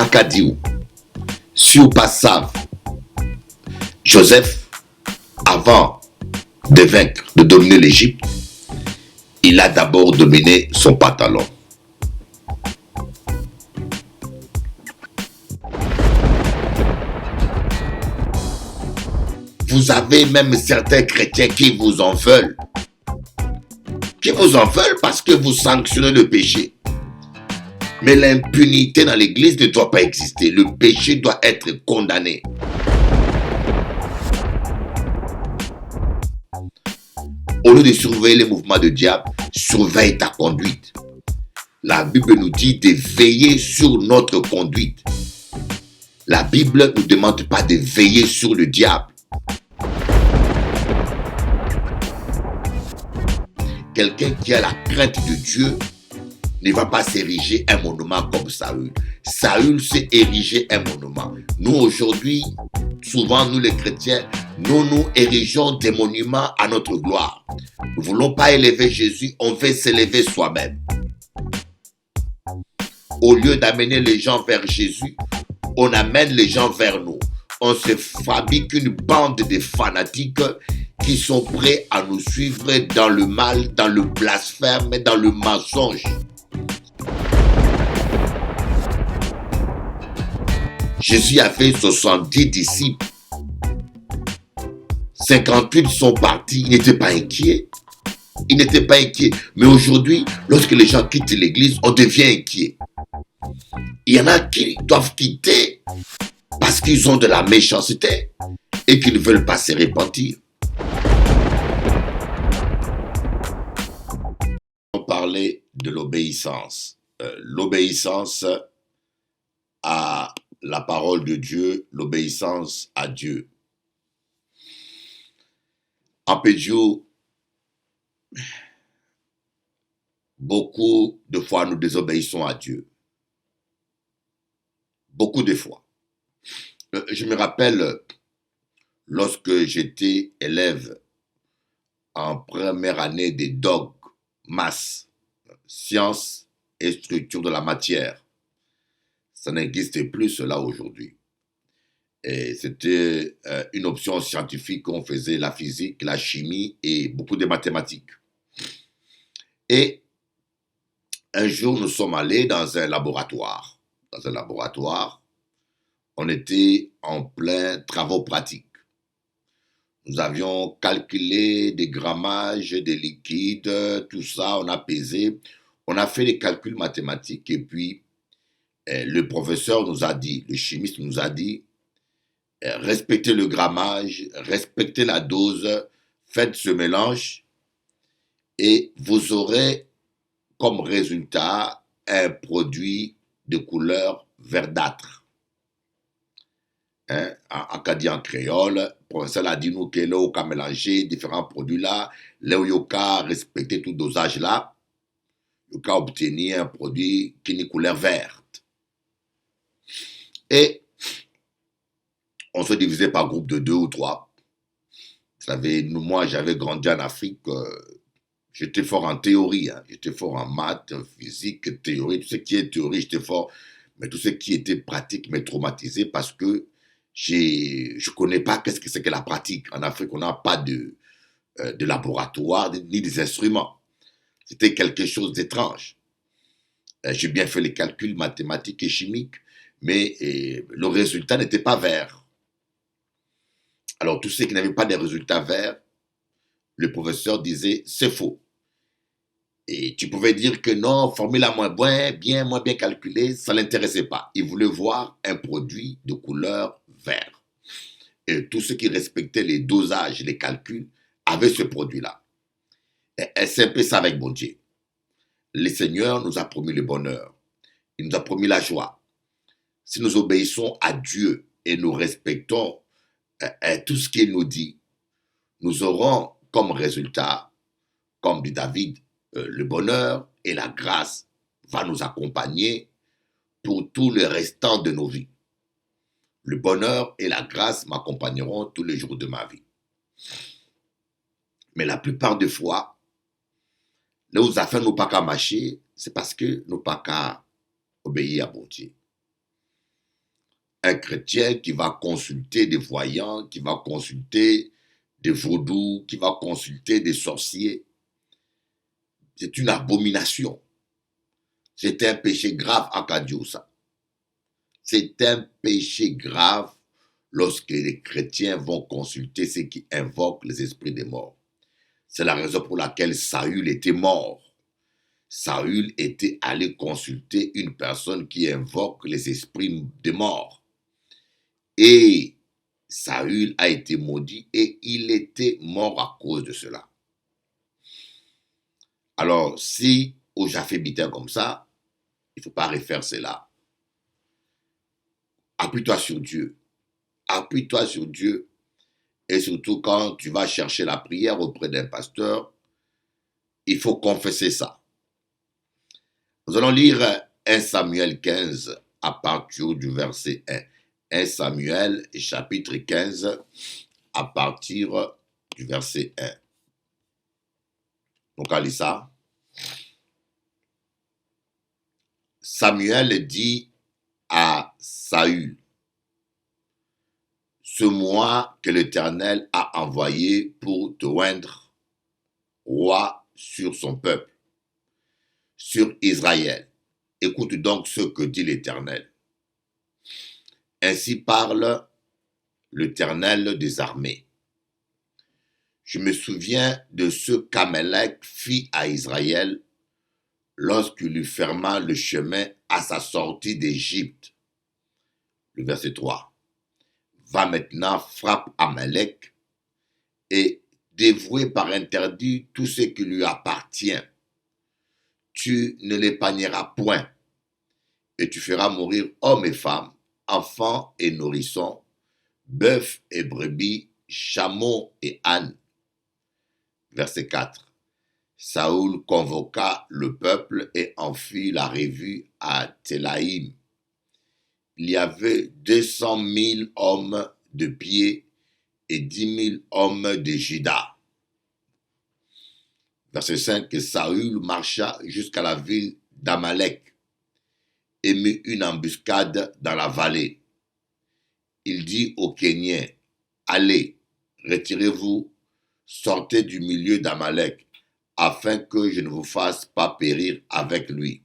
Akadiou, si vous pas savent, Joseph, avant de vaincre, de dominer l'Égypte, il a d'abord dominé son pantalon. Vous avez même certains chrétiens qui vous en veulent. Qui vous en veulent parce que vous sanctionnez le péché. Mais l'impunité dans l'église ne doit pas exister. Le péché doit être condamné. Au lieu de surveiller les mouvements de diable, surveille ta conduite. La Bible nous dit de veiller sur notre conduite. La Bible ne nous demande pas de veiller sur le diable. Quelqu'un qui a la crainte de Dieu ne va pas s'ériger un monument comme Saül. Saül s'est érigé un monument. Nous aujourd'hui, souvent nous les chrétiens, nous érigeons des monuments à notre gloire. Nous ne voulons pas élever Jésus, on veut s'élever soi-même. Au lieu d'amener les gens vers Jésus, on amène les gens vers nous. On se fabrique une bande de fanatiques qui sont prêts à nous suivre dans le mal, dans le blasphème, dans le mensonge. Jésus avait 70 disciples. 58 sont partis, ils n'étaient pas inquiets. Ils n'étaient pas inquiets. Mais aujourd'hui, lorsque les gens quittent l'église, on devient inquiet. Il y en a qui doivent quitter parce qu'ils ont de la méchanceté et qu'ils ne veulent pas se repentir. On parlait de l'obéissance. L'obéissance à la parole de Dieu, l'obéissance à Dieu. En Pédio, beaucoup de fois nous désobéissons à Dieu. Beaucoup de fois. Je me rappelle lorsque j'étais élève en première année des dogmes, maths, sciences et structure de la matière. Ça n'existe plus cela aujourd'hui. Et c'était une option scientifique. On faisait la physique, la chimie et beaucoup de mathématiques. Et un jour, nous sommes allés dans un laboratoire. Dans un laboratoire, on était en plein travaux pratiques. Nous avions calculé des grammages, des liquides, tout ça, on a pesé. On a fait des calculs mathématiques et puis le professeur nous a dit, le chimiste nous a dit, respectez le grammage, respectez la dose, faites ce mélange et vous aurez comme résultat un produit de couleur verdâtre. En acadien en créole, le professeur a dit nous que là, on a mélangé différents produits là, là où on a respecté tout dosage là, on a obtenu un produit qui est de couleur verte. Et on se divisait par groupe de 2 ou 3. Vous savez, moi, j'avais grandi en Afrique. J'étais fort en théorie. J'étais fort en maths, en physique, théorie. Tout ce qui est théorie, j'étais fort. Mais tout ce qui était pratique m'est traumatisé parce que je ne connais pas qu'est-ce que c'est que la pratique. En Afrique, on n'a pas de laboratoire ni des instruments. C'était quelque chose d'étrange. J'ai bien fait les calculs mathématiques et chimiques, mais le résultat n'était pas vert. Alors, tous ceux qui n'avaient pas de résultats verts, le professeur disait, c'est faux. Et tu pouvais dire que non, formule moins bien calculée, ça ne l'intéressait pas. Il voulait voir un produit de couleur vert. Et tous ceux qui respectaient les dosages, les calculs, avaient ce produit-là. Et c'est un peu ça avec bon Dieu. Le Seigneur nous a promis le bonheur. Il nous a promis la joie. Si nous obéissons à Dieu et nous respectons tout ce qu'il nous dit, nous aurons comme résultat, comme dit David, le bonheur et la grâce va nous accompagner pour tout le restant de nos vies. Le bonheur et la grâce m'accompagneront tous les jours de ma vie. Mais la plupart des fois, là où ça fait nous pas qu'à marcher, c'est parce que nous pas qu'à obéir à bon Dieu. un chrétien qui va consulter des voyants, qui va consulter des vaudous, qui va consulter des sorciers. C'est une abomination. C'est un péché grave à Kadio, ça. C'est un péché grave lorsque les chrétiens vont consulter ceux qui invoquent les esprits des morts. C'est la raison pour laquelle Saül était mort. Saül était allé consulter une personne qui invoque les esprits des morts. Et Saül a été maudit et il était mort à cause de cela. Alors, si au Japhébitain comme ça, il ne faut pas refaire cela. Appuie-toi sur Dieu. Appuie-toi sur Dieu. Et surtout quand tu vas chercher la prière auprès d'un pasteur, il faut confesser ça. Nous allons lire 1 Samuel 15 à partir du verset 1. 1 Samuel chapitre 15 à partir du verset 1. Donc, à lire ça. Samuel dit à Saül, c'est moi que l'Éternel a envoyé pour te oindre roi sur son peuple, sur Israël. Écoute donc ce que dit l'Éternel. Ainsi parle l'Éternel des armées. Je me souviens de ce qu'Amalek fit à Israël lorsqu'il lui ferma le chemin à sa sortie d'Égypte. Le verset 3. Va maintenant, frappe Amalek et dévouer par interdit tout ce qui lui appartient. Tu ne l'épargneras point et tu feras mourir hommes et femmes, enfants et nourrissons, bœufs et brebis, chameaux et ânes. Verset 4. Saül convoqua le peuple et en fit la revue à Télaïm. Il y avait 200 000 hommes de pied et 10 000 hommes de Juda. Verset 5. Saül marcha jusqu'à la ville d'Amalek et mit une embuscade dans la vallée. Il dit aux Kéniens, allez, retirez-vous, sortez du milieu d'Amalek, afin que je ne vous fasse pas périr avec lui.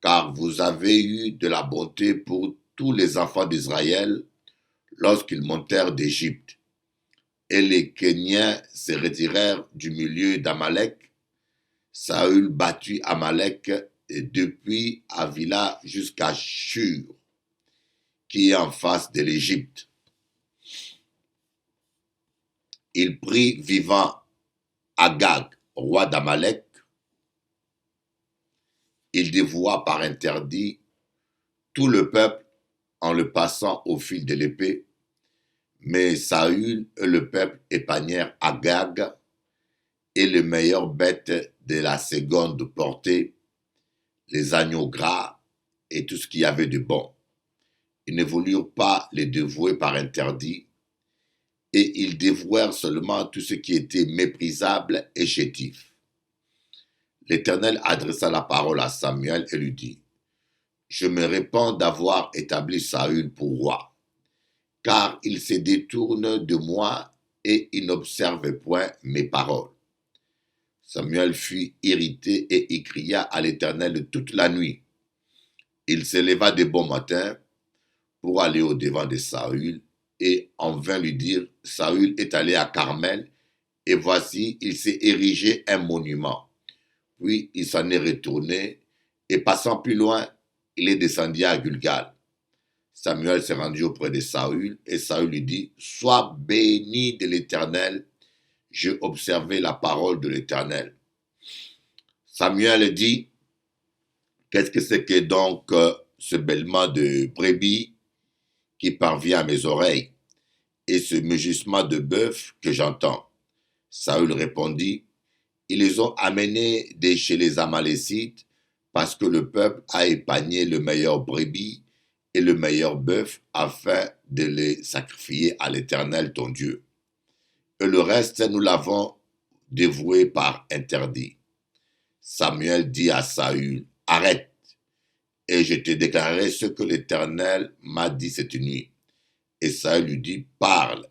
Car vous avez eu de la bonté pour tous les enfants d'Israël lorsqu'ils montèrent d'Égypte. Et les Kéniens se retirèrent du milieu d'Amalek. Saül battit Amalek depuis Avila jusqu'à Shur, qui est en face de l'Égypte. Il prit vivant Agag, roi d'Amalek. Il dévoua par interdit tout le peuple en le passant au fil de l'épée. Mais Saül et le peuple épargnèrent Agag et les meilleures bêtes de la seconde portée, les agneaux gras et tout ce qu'il y avait de bon. Ils ne voulurent pas les dévouer par interdit, et ils dévouèrent seulement tout ce qui était méprisable et chétif. L'Éternel adressa la parole à Samuel et lui dit, je me répands d'avoir établi Saül pour roi, car il se détourne de moi et il n'observe point mes paroles. Samuel fut irrité et y cria à l'Éternel toute la nuit. Il se leva de bon matin pour aller au-devant de Saül et en vint lui dire, Saül est allé à Carmel et voici, il s'est érigé un monument. Puis il s'en est retourné et passant plus loin, il est descendu à Gilgal. Samuel s'est rendu auprès de Saül et Saül lui dit, sois béni de l'Éternel, j'ai observé la parole de l'Éternel. Samuel dit, qu'est-ce que c'est que donc ce bêlement de brebis qui parvient à mes oreilles et ce mugissement de bœuf que j'entends? Saül répondit, ils les ont amenés de chez les Amalécites parce que le peuple a épargné le meilleur brebis et le meilleur bœuf afin de les sacrifier à l'Éternel ton Dieu. Et le reste, nous l'avons dévoué par interdit. Samuel dit à Saül, arrête et je te déclarerai ce que l'Éternel m'a dit cette nuit. Et Saül lui dit, parle.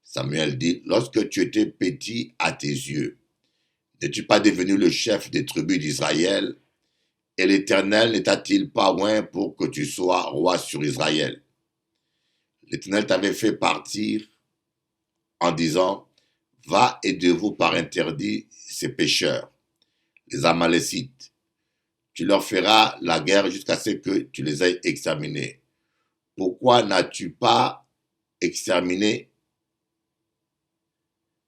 Samuel dit, lorsque tu étais petit à tes yeux, n'es-tu pas devenu le chef des tribus d'Israël? Et l'Éternel ne t'a-t-il pas oint pour que tu sois roi sur Israël? L'Éternel t'avait fait partir en disant, va aidez-vous par interdit ces pécheurs, les Amalécites. Tu leur feras la guerre jusqu'à ce que tu les aies exterminés. Pourquoi n'as-tu pas exterminé?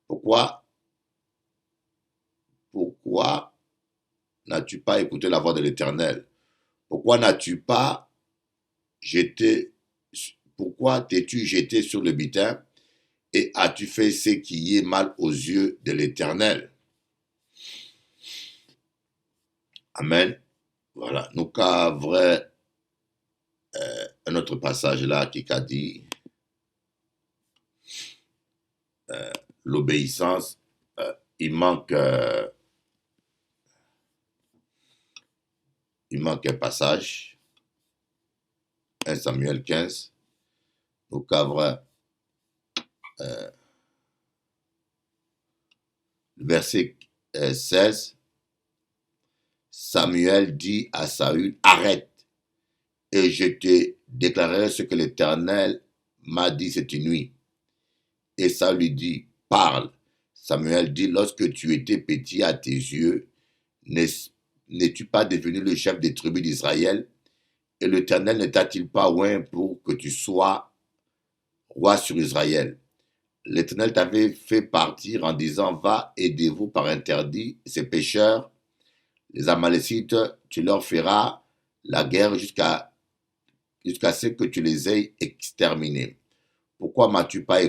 Pourquoi n'as-tu pas écouté la voix de l'Éternel? Pourquoi n'as-tu pas jeté, pourquoi t'es-tu jeté sur le butin et as-tu fait ce qui est mal aux yeux de l'Éternel? Amen. Voilà. Nous avons vrai un autre passage là qui a dit l'obéissance. Il manque un passage. 1 Samuel 15. Nous avons le verset 16. Samuel dit à Saül, arrête, et je te déclarerai ce que l'Éternel m'a dit cette nuit. Et Saül lui dit, parle. Samuel dit, lorsque tu étais petit à tes yeux, n'es-tu pas devenu le chef des tribus d'Israël? Et l'Éternel ne t'a-t-il pas oint pour que tu sois roi sur Israël? L'Éternel t'avait fait partir en disant, va, aidez-vous par interdit ces pécheurs, les Amalécites, tu leur feras la guerre jusqu'à ce que tu les aies exterminés. Pourquoi n'as-tu pas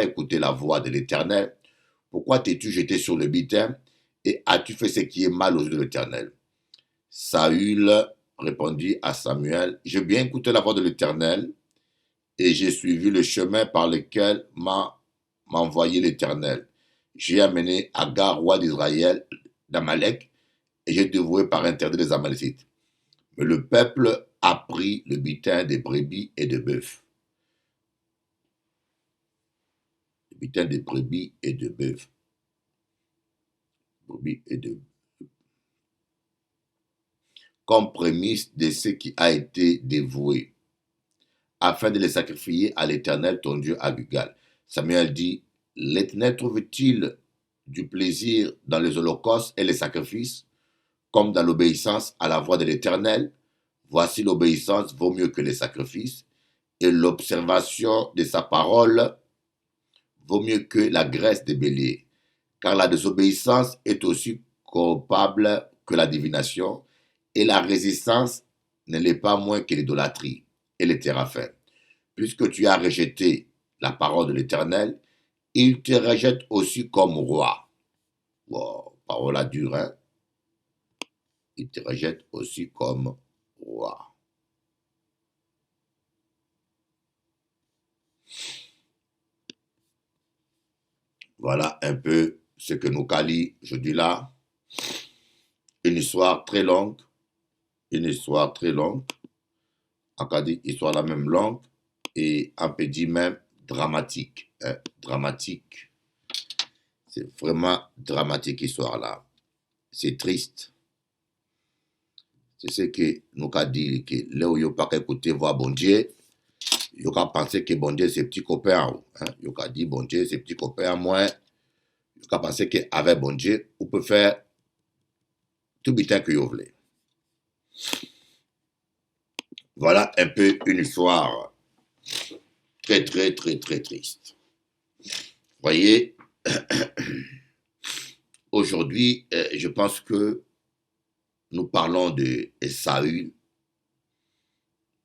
écouté la voix de l'Éternel? Pourquoi t'es-tu jeté sur le butin et as-tu fait ce qui est mal aux yeux de l'Éternel? Saül répondit à Samuel, j'ai bien écouté la voix de l'Éternel et j'ai suivi le chemin par lequel m'a envoyé l'Éternel. J'ai amené Agar, roi d'Israël, d'Amalek, et j'ai dévoué par interdit les Amalécites. Mais le peuple a pris le butin des brebis et des bœufs. Le butin des brebis et de bœufs. Brebis et de bœufs. Comme prémisse de ce qui a été dévoué, afin de les sacrifier à l'Éternel ton Dieu à Gilgal. Samuel dit, l'Éternel trouve-t-il du plaisir dans les holocaustes et les sacrifices, comme dans l'obéissance à la voix de l'Éternel? Voici l'obéissance vaut mieux que les sacrifices, et l'observation de sa parole vaut mieux que la graisse des béliers. Car la désobéissance est aussi coupable que la divination, et la résistance ne l'est pas moins que l'idolâtrie et les téraphins. Puisque tu as rejeté la parole de l'Éternel, il te rejette aussi comme roi. Wow, parole à dure, hein? Il te rejette aussi comme roi. Voilà un peu ce que nous quali, je dis là. Une histoire très longue. Une histoire très longue. On peut dire histoire la même longue. Et on peut dire même dramatique. Hein? Dramatique. C'est vraiment dramatique histoire là. C'est triste. C'est ce que nous avons dit, que là où il n'y a pas écouter voir bon Dieu, il y a pensé que bon Dieu c'est petit copain. Hein? Il y a dit bon Dieu c'est petit copain, moi. Il y a pensé qu'avec bon Dieu, on peut faire tout bien que vous voulez. Voilà un peu une histoire très, très, très, très triste. Voyez, aujourd'hui, je pense que nous parlons de Saül,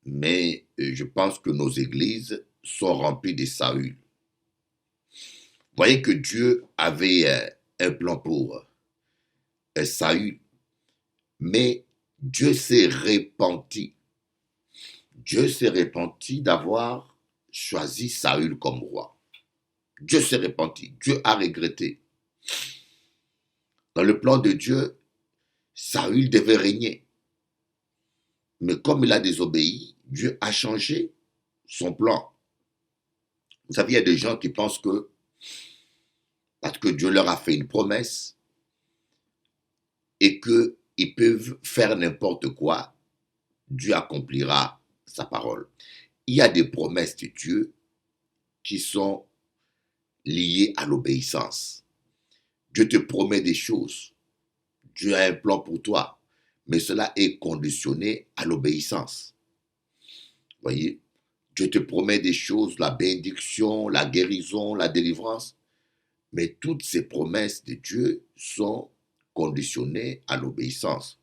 mais je pense que nos églises sont remplies de Saül. Voyez que Dieu avait un plan pour Saül, mais Dieu s'est repenti. Dieu s'est repenti d'avoir choisi Saül comme roi. Dieu s'est repenti. Dieu a regretté. Dans le plan de Dieu, Saül devait régner. Mais comme il a désobéi, Dieu a changé son plan. Vous savez, il y a des gens qui pensent que parce que Dieu leur a fait une promesse et qu'ils peuvent faire n'importe quoi, Dieu accomplira sa parole. Il y a des promesses de Dieu qui sont liées à l'obéissance. Dieu te promet des choses. Dieu a un plan pour toi. Mais cela est conditionné à l'obéissance. Voyez, Dieu te promet des choses, la bénédiction, la guérison, la délivrance. Mais toutes ces promesses de Dieu sont conditionnées à l'obéissance.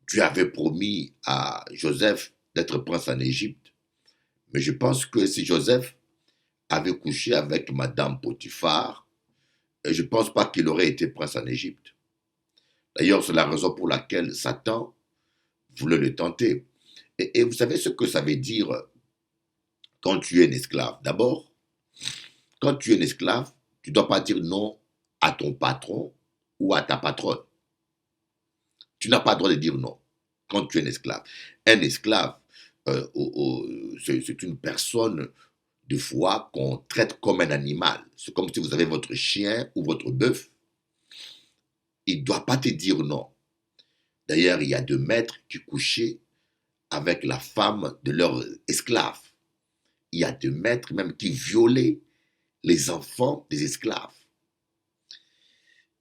Dieu avait promis à Joseph d'être prince en Égypte. Mais je pense que si Joseph avait couché avec Madame Potiphar, je ne pense pas qu'il aurait été prince en Égypte. D'ailleurs, c'est la raison pour laquelle Satan voulait le tenter. Et vous savez ce que ça veut dire quand tu es un esclave. D'abord, quand tu es un esclave, tu ne dois pas dire non à ton patron ou à ta patronne. Tu n'as pas le droit de dire non quand tu es un esclave. Un esclave, c'est une personne, des fois, qu'on traite comme un animal. C'est comme si vous avez votre chien ou votre bœuf. Il ne doit pas te dire non. D'ailleurs, il y a deux maîtres qui couchaient avec la femme de leur esclave. Il y a deux maîtres même qui violaient les enfants des esclaves.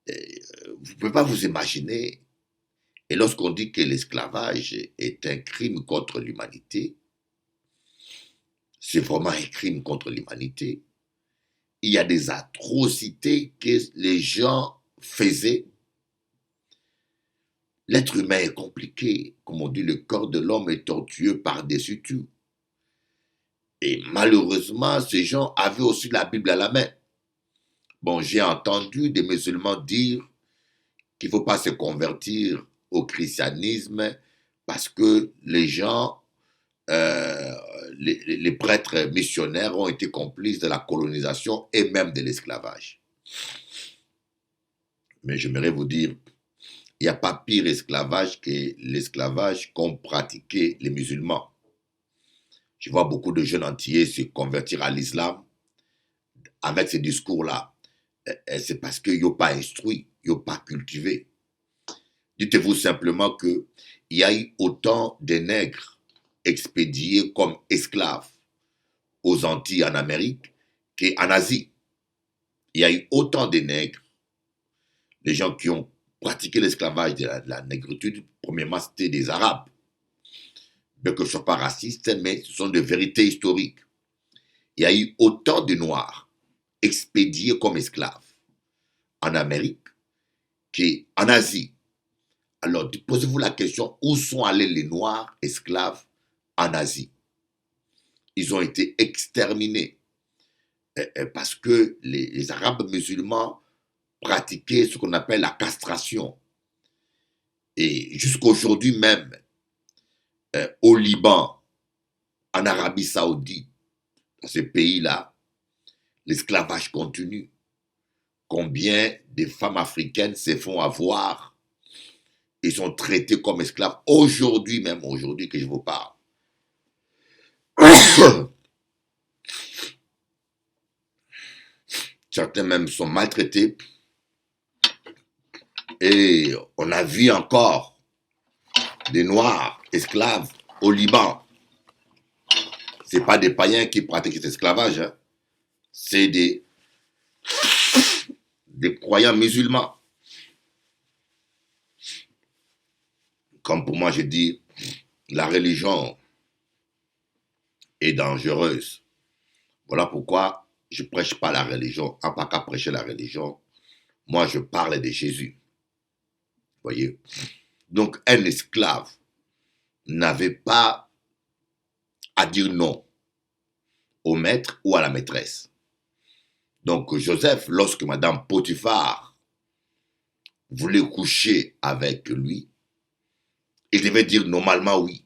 Vous ne pouvez pas vous imaginer. Et lorsqu'on dit que l'esclavage est un crime contre l'humanité, c'est vraiment un crime contre l'humanité. Il y a des atrocités que les gens faisaient. L'être humain est compliqué. Comme on dit, le corps de l'homme est tortueux par-dessus tout. Et malheureusement, ces gens avaient aussi la Bible à la main. Bon, j'ai entendu des musulmans dire qu'il ne faut pas se convertir au christianisme parce que les gens, les prêtres missionnaires ont été complices de la colonisation et même de l'esclavage. Mais j'aimerais vous dire, il n'y a pas pire esclavage que l'esclavage qu'ont pratiqué les musulmans. Je vois beaucoup de jeunes antillais se convertir à l'islam avec ces discours-là. C'est parce qu'ils n'ont pas instruit, ils n'ont pas cultivé. Dites-vous simplement qu'il y a eu autant de nègres expédiés comme esclaves aux Antilles en Amérique qu'en Asie. Il y a eu autant de nègres, les gens qui ont pratiqué l'esclavage de la négritude, premièrement c'était des Arabes. Bien que je ne sois pas raciste, mais ce sont des vérités historiques. Il y a eu autant de Noirs expédiés comme esclaves en Amérique qu'en Asie. Alors, posez-vous la question, où sont allés les Noirs esclaves en Asie? Ils ont été exterminés parce que les Arabes musulmans pratiquaient ce qu'on appelle la castration. Et jusqu'à aujourd'hui même, au Liban, en Arabie Saoudite, dans ces pays-là, l'esclavage continue. Combien de femmes africaines se font avoir et sont traitées comme esclaves aujourd'hui même, aujourd'hui que je vous parle. Certains même sont maltraités et on a vu encore des Noirs esclaves au Liban. Ce n'est pas des païens qui pratiquent cet esclavage, hein. C'est des croyants musulmans. Comme pour moi, je dis, la religion est dangereuse. Voilà pourquoi je ne prêche pas la religion. En pas qu'à prêcher la religion, moi je parle de Jésus. Voyez. Donc un esclave n'avait pas à dire non au maître ou à la maîtresse. Donc Joseph, lorsque Madame Potiphar voulait coucher avec lui, il devait dire normalement oui.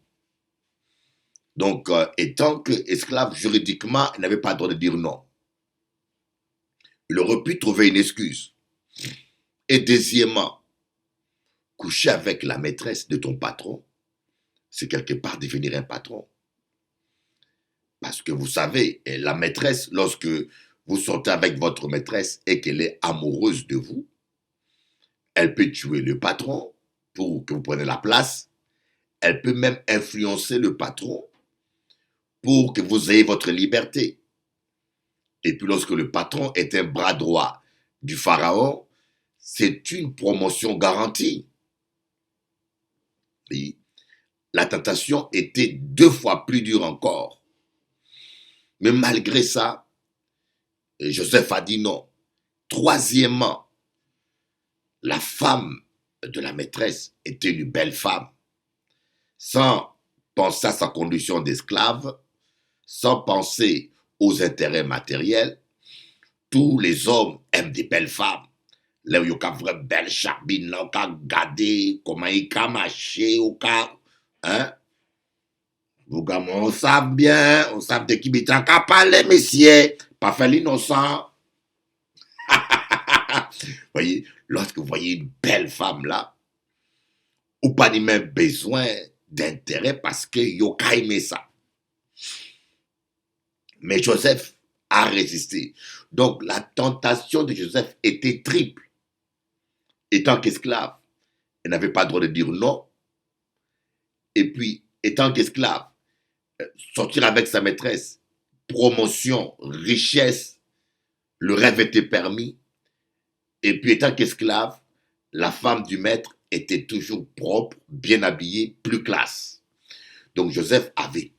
Donc, étant que esclave, juridiquement, il n'avait pas le droit de dire non. Il aurait pu trouver une excuse. Et deuxièmement, coucher avec la maîtresse de ton patron, c'est quelque part devenir un patron. Parce que vous savez, la maîtresse, lorsque vous sortez avec votre maîtresse et qu'elle est amoureuse de vous, elle peut tuer le patron pour que vous preniez la place. Elle peut même influencer le patron pour que vous ayez votre liberté. Et puis lorsque le patron est un bras droit du pharaon, c'est une promotion garantie. Et la tentation était 2 fois plus dure encore. Mais malgré ça, Joseph a dit non. Troisièmement, la femme de la maîtresse était une belle femme. Sans penser à sa condition d'esclave, sans penser aux intérêts matériels, tous les hommes aiment des belles femmes. Là où il y a une vraie belle charbine, là, on a gardé comment il a marché, hein? Vous gars, on sait bien, on sait de qui il a parlé, messieurs, pas fait l'innocent. Voyez, lorsque vous voyez une belle femme là, ou pas ni même besoin d'intérêt parce que yo ka aimé ça. Mais Joseph a résisté. Donc la tentation de Joseph était triple. Étant qu'esclave, il n'avait pas le droit de dire non. Et puis, étant qu'esclave, sortir avec sa maîtresse, promotion, richesse, le rêve était permis. Et puis, étant qu'esclave, la femme du maître était toujours propre, bien habillée, plus classe. Donc Joseph avait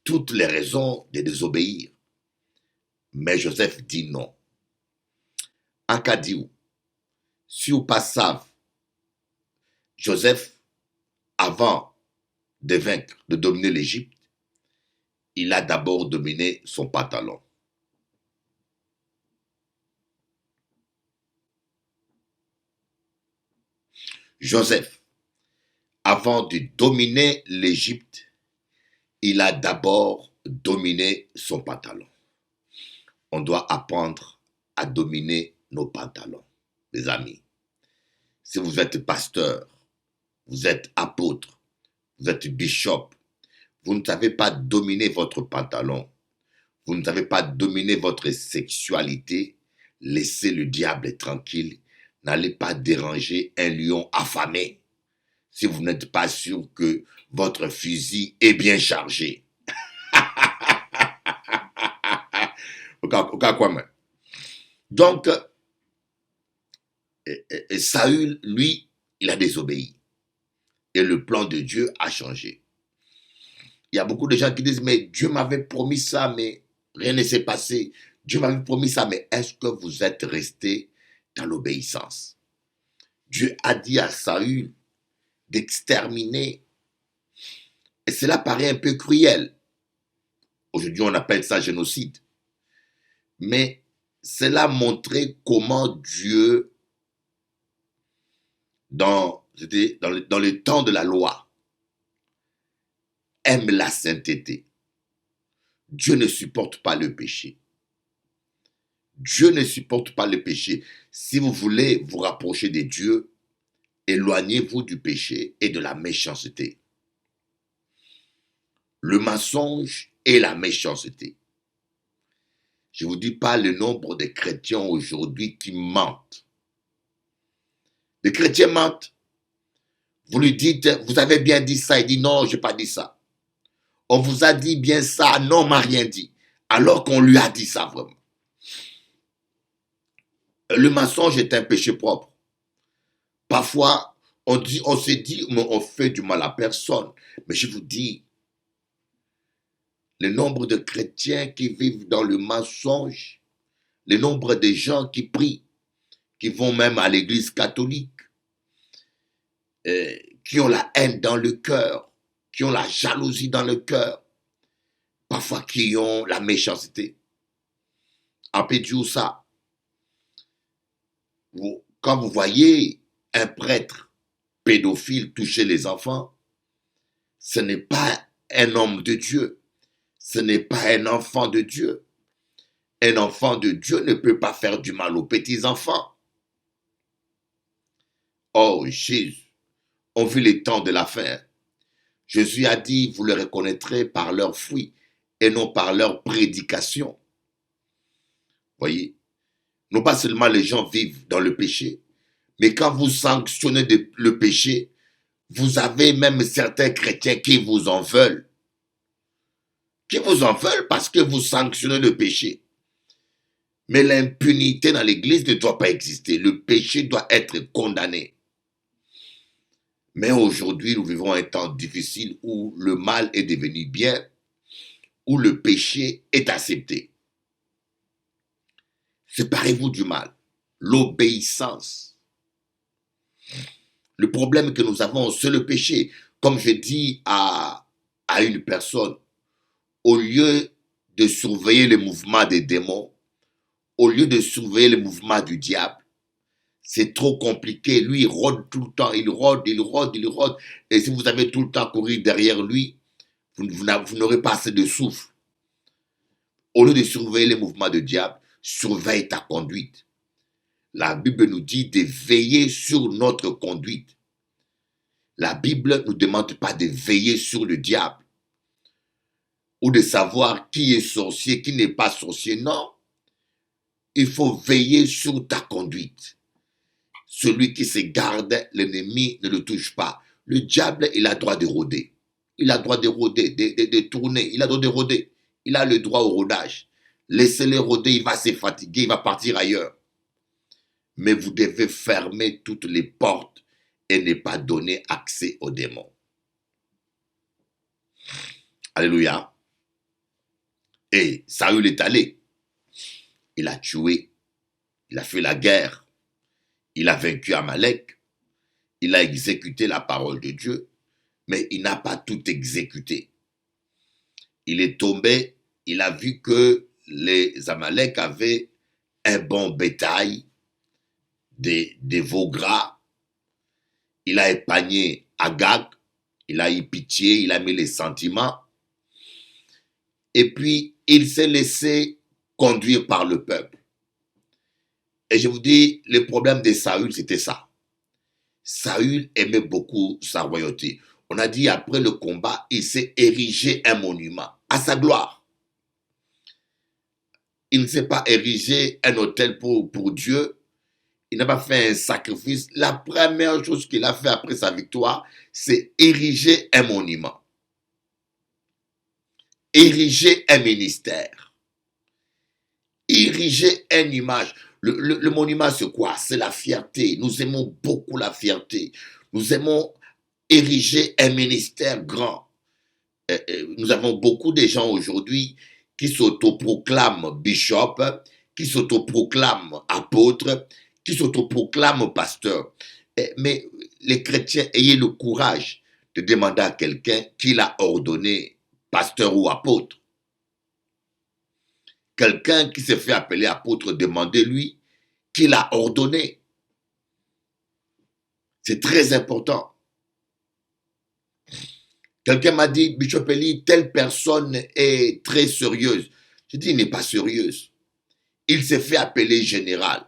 toutes les raisons de désobéir. Mais Joseph dit non. En cas d'où, si vous pas savez, Joseph, avant de vaincre, de dominer l'Égypte, il a d'abord dominé son pantalon. Joseph, avant de dominer l'Égypte, il a d'abord dominé son pantalon. On doit apprendre à dominer nos pantalons, les amis. Si vous êtes pasteur, vous êtes apôtre, vous êtes bishop, vous ne savez pas dominer votre pantalon, vous ne savez pas dominer votre sexualité, laissez le diable tranquille. N'allez pas déranger un lion affamé si vous n'êtes pas sûr que votre fusil est bien chargé. Donc, Saül, lui, il a désobéi. Et le plan de Dieu a changé. Il y a beaucoup de gens qui disent, mais Dieu m'avait promis ça, mais rien ne s'est passé. Dieu m'avait promis ça, mais est-ce que vous êtes resté dans l'obéissance? Dieu a dit à Saül d'exterminer. Et cela paraît un peu cruel. Aujourd'hui, on appelle ça génocide. Mais cela montrait comment Dieu, dans le temps de la loi, aime la sainteté. Dieu ne supporte pas le péché. Dieu ne supporte pas le péché. Si vous voulez vous rapprocher de Dieu, éloignez-vous du péché et de la méchanceté. Le mensonge et la méchanceté. Je ne vous dis pas le nombre de chrétiens aujourd'hui qui mentent. Les chrétiens mentent. Vous lui dites, vous avez bien dit ça. Il dit non, je n'ai pas dit ça. On vous a dit bien ça. Non, on ne m'a rien dit. Alors qu'on lui a dit ça vraiment. Le mensonge est un péché propre. Parfois, on se dit, on fait du mal à personne. Mais je vous dis, le nombre de chrétiens qui vivent dans le mensonge, le nombre de gens qui prient, qui vont même à l'église catholique, qui ont la haine dans le cœur, qui ont la jalousie dans le cœur, parfois qui ont la méchanceté. Appelez-vous ça. Quand vous voyez un prêtre pédophile toucher les enfants, ce n'est pas un homme de Dieu. Ce n'est pas un enfant de Dieu. Un enfant de Dieu ne peut pas faire du mal aux petits-enfants. Oh, Jésus, on vit les temps de la fin. Jésus a dit, vous les reconnaîtrez par leurs fruits et non par leurs prédications. Voyez, non pas seulement les gens vivent dans le péché, mais quand vous sanctionnez le péché, vous avez même certains chrétiens qui vous en veulent. Qui vous en veulent parce que vous sanctionnez le péché. Mais l'impunité dans l'église ne doit pas exister. Le péché doit être condamné. Mais aujourd'hui, nous vivons un temps difficile où le mal est devenu bien, où le péché est accepté. Séparez-vous du mal. L'obéissance. Le problème que nous avons, c'est le péché. Comme je dis à une personne, au lieu de surveiller les mouvements des démons, au lieu de surveiller les mouvements du diable, c'est trop compliqué. Lui, il rôde tout le temps, il rôde. Et si vous avez tout le temps couru derrière lui, vous n'aurez pas assez de souffle. Au lieu de surveiller les mouvements du diable, surveille ta conduite. La Bible nous dit de veiller sur notre conduite. La Bible ne nous demande pas de veiller sur le diable ou de savoir qui est sorcier, qui n'est pas sorcier. Non, il faut veiller sur ta conduite. Celui qui se garde, l'ennemi ne le touche pas. Le diable, il a le droit de rôder. Il a le droit de rôder, de tourner. Il a le droit de rôder. Il a le droit au rodage. Laissez-le rôder, il va se fatiguer, il va partir ailleurs. Mais vous devez fermer toutes les portes et ne pas donner accès aux démons. Alléluia. Et Saül est allé. Il a tué. Il a fait la guerre. Il a vaincu Amalek. Il a exécuté la parole de Dieu. Mais il n'a pas tout exécuté. Il est tombé. Il a vu que les Amalek avaient un bon bétail, des veaux gras. Il a épargné Agag. Il a eu pitié. Il a mis les sentiments. Et puis, il s'est laissé conduire par le peuple. Et je vous dis, le problème de Saül, c'était ça. Saül aimait beaucoup sa royauté. On a dit, après le combat, il s'est érigé un monument à sa gloire. Il ne s'est pas érigé un autel pour Dieu. Il n'a pas fait un sacrifice. La première chose qu'il a fait après sa victoire, c'est ériger un monument. Ériger un ministère, ériger une image. Le monument, c'est quoi? C'est la fierté. Nous aimons beaucoup la fierté. Nous aimons ériger un ministère grand. Nous avons beaucoup de gens aujourd'hui qui s'autoproclament bishop, qui s'autoproclament apôtre, qui s'autoproclament pasteur. Mais les chrétiens, ayez le courage de demander à quelqu'un qui l'a ordonné pasteur ou apôtre. Quelqu'un qui s'est fait appeler apôtre, demandez-lui qui l'a ordonné. C'est très important. Quelqu'un m'a dit, Bishop Eli, telle personne est très sérieuse. Je dis, il n'est pas sérieuse. Il s'est fait appeler général.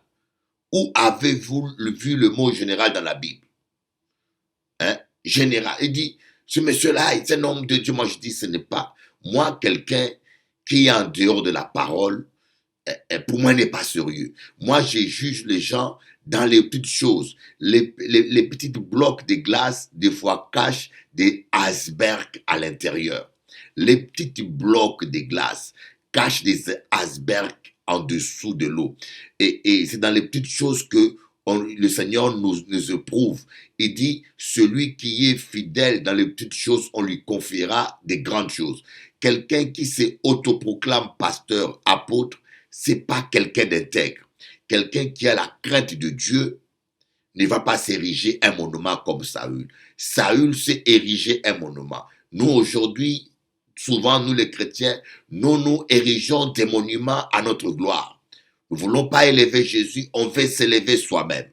Où avez-vous vu le mot général dans la Bible? Hein? Général. Il dit, ce monsieur-là est un homme de Dieu. Moi, je dis, ce n'est pas. Moi, quelqu'un qui est en dehors de la parole, pour moi, n'est pas sérieux. Moi, je juge les gens dans les petites choses. Les petits blocs de glace, des fois, cachent des icebergs à l'intérieur. Les petits blocs de glace cachent des icebergs en dessous de l'eau. Et c'est dans les petites choses que le Seigneur nous éprouve. Il dit, celui qui est fidèle dans les petites choses, on lui confiera des grandes choses. Quelqu'un qui s'autoproclame pasteur, apôtre, c'est pas quelqu'un d'intègre. Quelqu'un qui a la crainte de Dieu ne va pas s'ériger un monument comme Saül. Saül s'est érigé un monument. Nous, aujourd'hui, souvent, nous les chrétiens, nous érigeons des monuments à notre gloire. Nous ne voulons pas élever Jésus, on veut s'élever soi-même.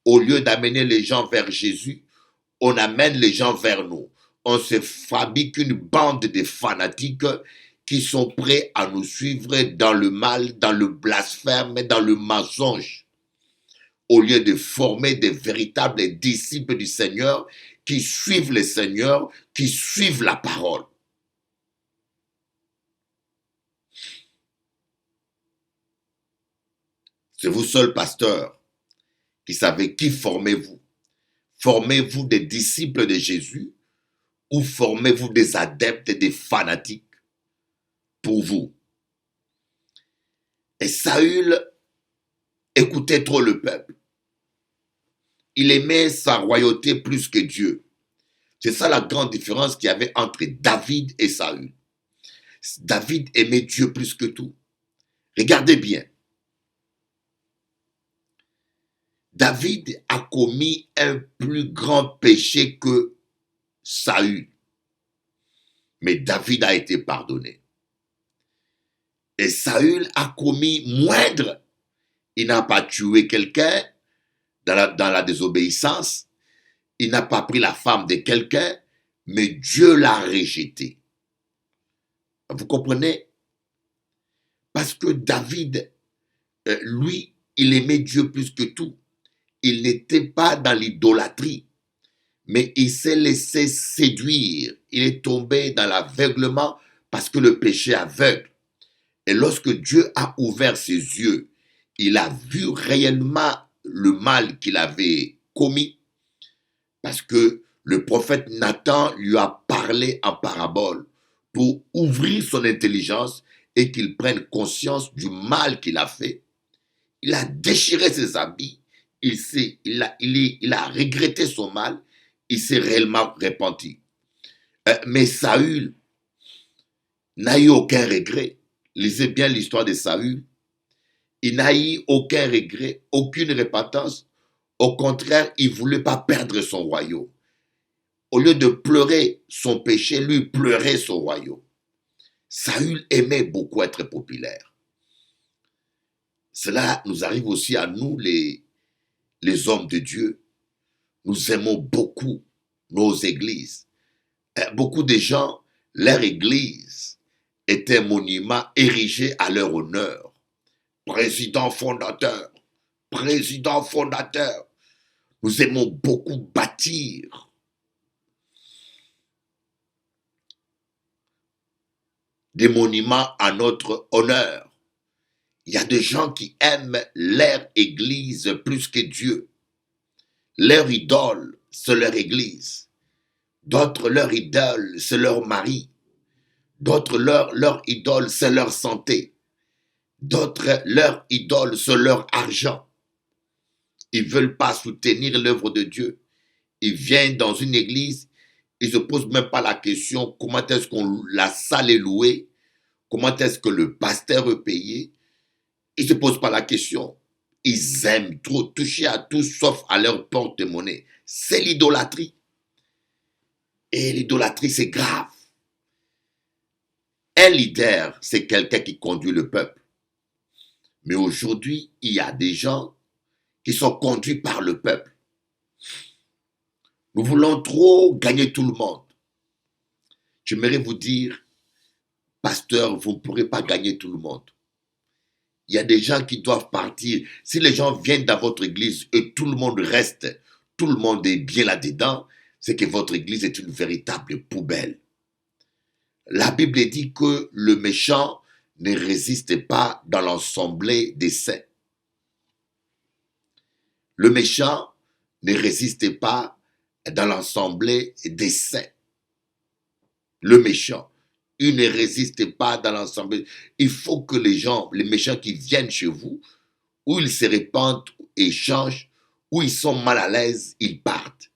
Au lieu d'amener les gens vers Jésus, on amène les gens vers nous. On se fabrique une bande de fanatiques qui sont prêts à nous suivre dans le mal, dans le blasphème, dans le mensonge. Au lieu de former des véritables disciples du Seigneur qui suivent le Seigneur, qui suivent la parole. C'est vous seul, pasteur, qui savez qui formez-vous. Formez-vous des disciples de Jésus ou formez-vous des adeptes et des fanatiques pour vous. Et Saül écoutait trop le peuple. Il aimait sa royauté plus que Dieu. C'est ça la grande différence qu'il y avait entre David et Saül. David aimait Dieu plus que tout. Regardez bien. David a commis un plus grand péché que Saül. Mais David a été pardonné. Et Saül a commis moindre. Il n'a pas tué quelqu'un dans la désobéissance. Il n'a pas pris la femme de quelqu'un, mais Dieu l'a rejeté. Vous comprenez? Parce que David, lui, il aimait Dieu plus que tout. Il n'était pas dans l'idolâtrie, mais il s'est laissé séduire. Il est tombé dans l'aveuglement parce que le péché aveugle. Et lorsque Dieu a ouvert ses yeux, il a vu réellement le mal qu'il avait commis, parce que le prophète Nathan lui a parlé en parabole pour ouvrir son intelligence et qu'il prenne conscience du mal qu'il a fait. Il a déchiré ses habits, il a regretté son mal, il s'est réellement repenti. Mais Saül n'a eu aucun regret. Lisez bien l'histoire de Saül. Il n'a eu aucun regret, aucune repentance. Au contraire, il ne voulait pas perdre son royaume. Au lieu de pleurer son péché, lui pleurait son royaume. Saül aimait beaucoup être populaire. Cela nous arrive aussi à nous, les hommes de Dieu. Nous aimons beaucoup nos églises. Beaucoup de gens, leur église est un monument érigé à leur honneur. Président fondateur, président fondateur. Nous aimons beaucoup bâtir. Des monuments à notre honneur. Il y a des gens qui aiment leur église plus que Dieu. Leur idole, c'est leur église. D'autres, leur idole, c'est leur mari. D'autres, leur idole, c'est leur santé. D'autres, leur idole, c'est leur argent. Ils ne veulent pas soutenir l'œuvre de Dieu. Ils viennent dans une église, ils ne se posent même pas la question comment est-ce que la salle est louée, comment est-ce que le pasteur est payé. Ils ne se posent pas la question. Ils aiment trop toucher à tout sauf à leur porte-monnaie. C'est l'idolâtrie. Et l'idolâtrie, c'est grave. Un leader, c'est quelqu'un qui conduit le peuple. Mais aujourd'hui, il y a des gens qui sont conduits par le peuple. Nous voulons trop gagner tout le monde. J'aimerais vous dire, pasteur, vous ne pourrez pas gagner tout le monde. Il y a des gens qui doivent partir. Si les gens viennent dans votre église et tout le monde reste, tout le monde est bien là-dedans, c'est que votre église est une véritable poubelle. La Bible dit que le méchant ne résiste pas dans l'assemblée des saints. Le méchant ne résiste pas dans l'assemblée des saints. Le méchant, il ne résiste pas dans l'assemblée. Il faut que les gens, les méchants qui viennent chez vous, où ils se répandent et changent, où ils sont mal à l'aise, ils partent.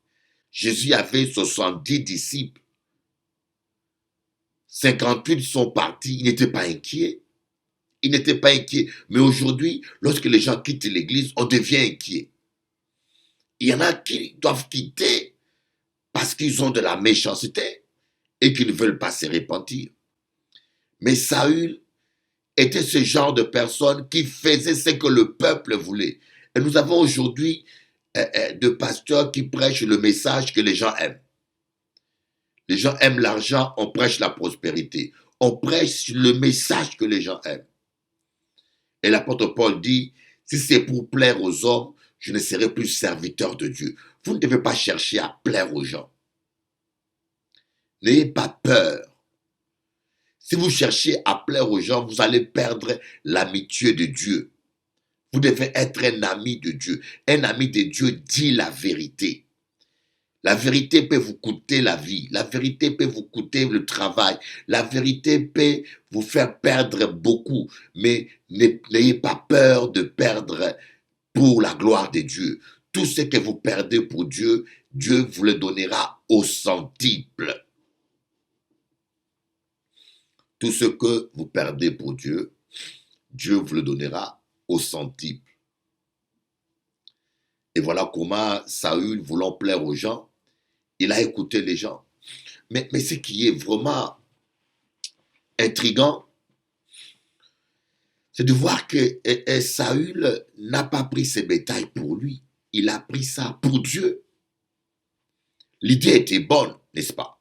Jésus avait 70 disciples. 58 sont partis, il n'était pas inquiet. Il n'était pas inquiet. Mais aujourd'hui, lorsque les gens quittent l'église, on devient inquiet. Il y en a qui doivent quitter parce qu'ils ont de la méchanceté et qu'ils ne veulent pas se repentir. Mais Saül était ce genre de personne qui faisait ce que le peuple voulait. Et nous avons aujourd'hui de pasteurs qui prêchent le message que les gens aiment. Les gens aiment l'argent, on prêche la prospérité. On prêche le message que les gens aiment. Et l'apôtre Paul dit, si c'est pour plaire aux hommes, je ne serai plus serviteur de Dieu. Vous ne devez pas chercher à plaire aux gens. N'ayez pas peur. Si vous cherchez à plaire aux gens, vous allez perdre l'amitié de Dieu. Vous devez être un ami de Dieu. Un ami de Dieu dit la vérité. La vérité peut vous coûter la vie. La vérité peut vous coûter le travail. La vérité peut vous faire perdre beaucoup. Mais n'ayez pas peur de perdre pour la gloire de Dieu. Tout ce que vous perdez pour Dieu, Dieu vous le donnera au centuple. Tout ce que vous perdez pour Dieu, Dieu vous le donnera au centuple. Et voilà comment Saül, voulant plaire aux gens, il a écouté les gens. Mais ce qui est vraiment intriguant, c'est de voir que Saül n'a pas pris ses bétails pour lui. Il a pris ça pour Dieu. L'idée était bonne, n'est-ce pas?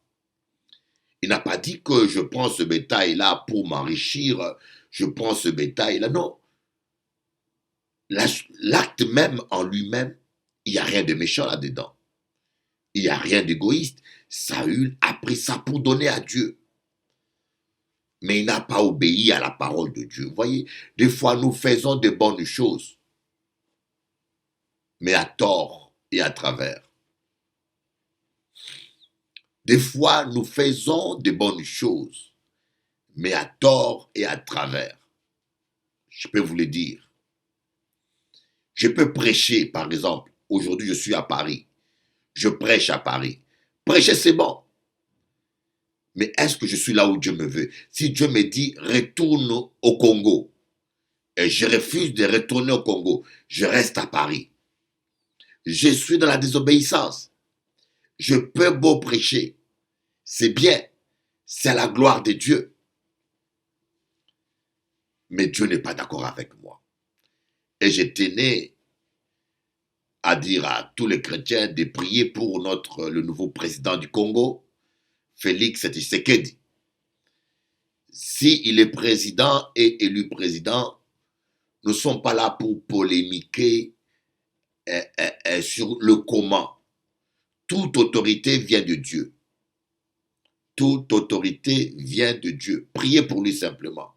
Il n'a pas dit que je prends ce bétail-là pour m'enrichir, je prends ce bétail-là. Non. L'acte même en lui-même, il n'y a rien de méchant là-dedans. Il n'y a rien d'égoïste. Saül a pris ça pour donner à Dieu. Mais il n'a pas obéi à la parole de Dieu. Vous voyez, des fois nous faisons de bonnes choses, mais à tort et à travers. Des fois nous faisons de bonnes choses, mais à tort et à travers. Je peux vous le dire. Je peux prêcher, par exemple. Aujourd'hui, je suis à Paris. Je prêche à Paris. Prêcher, c'est bon. Mais est-ce que je suis là où Dieu me veut? Si Dieu me dit, retourne au Congo, et je refuse de retourner au Congo, je reste à Paris. Je suis dans la désobéissance. Je peux beau prêcher. C'est bien. C'est la gloire de Dieu. Mais Dieu n'est pas d'accord avec moi. Et je tenais à dire à tous les chrétiens de prier pour le nouveau président du Congo, Félix Tshisekedi. S'il est président et élu président, nous ne sommes pas là pour polémiquer sur le comment. Toute autorité vient de Dieu. Toute autorité vient de Dieu. Priez pour lui simplement.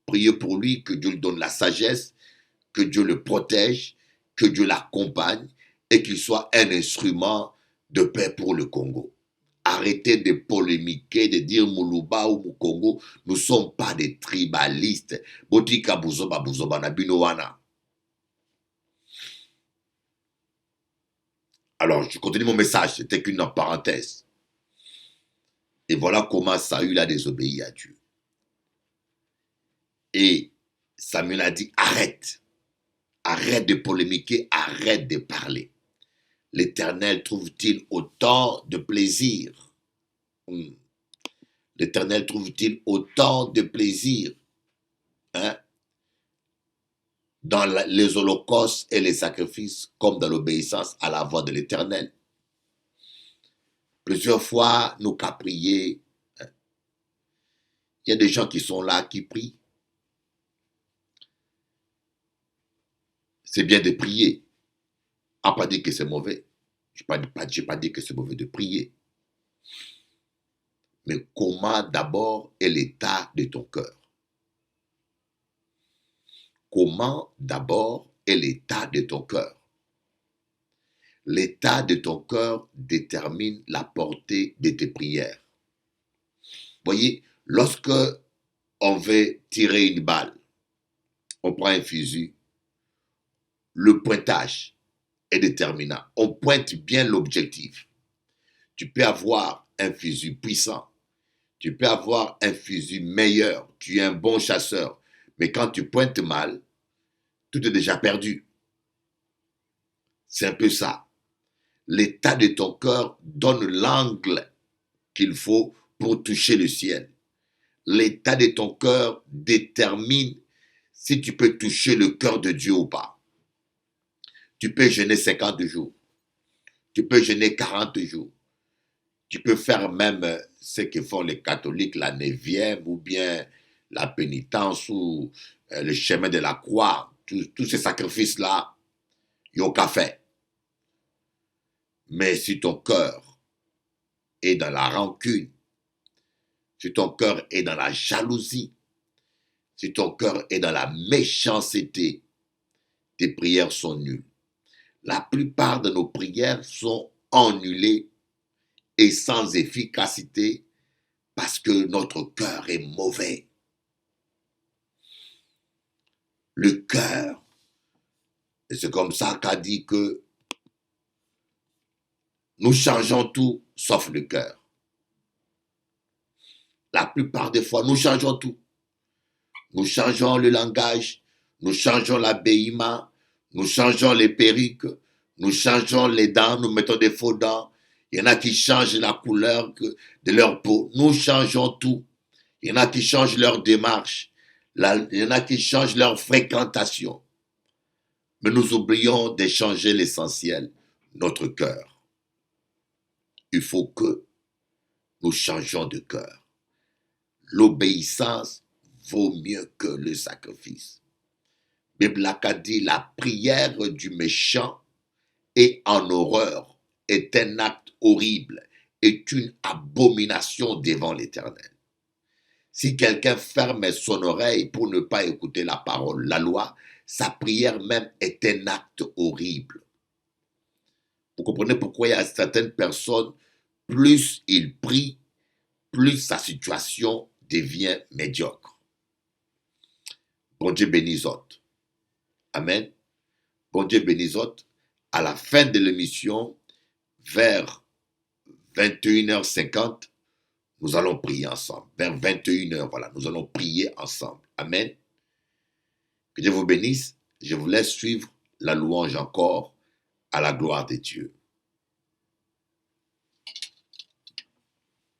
Priez pour lui, que Dieu lui donne la sagesse, que Dieu le protège, que Dieu l'accompagne et qu'il soit un instrument de paix pour le Congo. Arrêtez de polémiquer, de dire Moulouba ou Moukongo. Nous ne sommes pas des tribalistes. Botika buzoba buzoba na binowana. Alors, je continue mon message. C'était qu'une parenthèse. Et voilà comment Saül a désobéi à Dieu. Et Samuel a dit, arrête. Arrête de polémiquer, arrête de parler. L'Éternel trouve-t-il autant de plaisir? L'Éternel trouve-t-il autant de plaisir dans les holocaustes et les sacrifices comme dans l'obéissance à la voix de l'Éternel? Plusieurs fois, nous qu'à prier. Il y a des gens qui sont là, qui prient. C'est bien de prier. Je n'ai pas dit que c'est mauvais. Je n'ai pas dit que c'est mauvais de prier. Mais comment d'abord est l'état de ton cœur? Comment d'abord est l'état de ton cœur? L'état de ton cœur détermine la portée de tes prières. Voyez, lorsque on veut tirer une balle, on prend un fusil, le pointage est déterminant. On pointe bien l'objectif. Tu peux avoir un fusil puissant, tu peux avoir un fusil meilleur, tu es un bon chasseur, mais quand tu pointes mal, tout est déjà perdu. C'est un peu ça. L'état de ton cœur donne l'angle qu'il faut pour toucher le ciel. L'état de ton cœur détermine si tu peux toucher le cœur de Dieu ou pas. Tu peux jeûner 50 jours. Tu peux jeûner 40 jours. Tu peux faire même ce que font les catholiques, la neuvième ou bien la pénitence ou le chemin de la croix. Tous ces sacrifices-là, il n'y a qu'à faire. Mais si ton cœur est dans la rancune, si ton cœur est dans la jalousie, si ton cœur est dans la méchanceté, tes prières sont nulles. La plupart de nos prières sont annulées et sans efficacité parce que notre cœur est mauvais. Le cœur, et c'est comme ça qu'a dit que nous changeons tout sauf le cœur. La plupart des fois, nous changeons tout. Nous changeons le langage, nous changeons l'habillement, nous changeons les perruques, nous changeons les dents, nous mettons des faux dents. Il y en a qui changent la couleur de leur peau. Nous changeons tout. Il y en a qui changent leur démarche. Il y en a qui changent leur fréquentation. Mais nous oublions de changer l'essentiel, notre cœur. Il faut que nous changions de cœur. L'obéissance vaut mieux que le sacrifice. Bible a dit la prière du méchant est en horreur, est un acte horrible, est une abomination devant l'Éternel. Si quelqu'un ferme son oreille pour ne pas écouter la parole, la loi, sa prière même est un acte horrible. Vous comprenez pourquoi il y a certaines personnes, plus ils prient, plus sa situation devient médiocre. Bon Dieu bénisse autres. Amen. Bon Dieu bénisse autres. À la fin de l'émission, vers 21h50, nous allons prier ensemble. Vers 21h, voilà, nous allons prier ensemble. Amen. Que Dieu vous bénisse. Je vous laisse suivre la louange encore à la gloire de Dieu.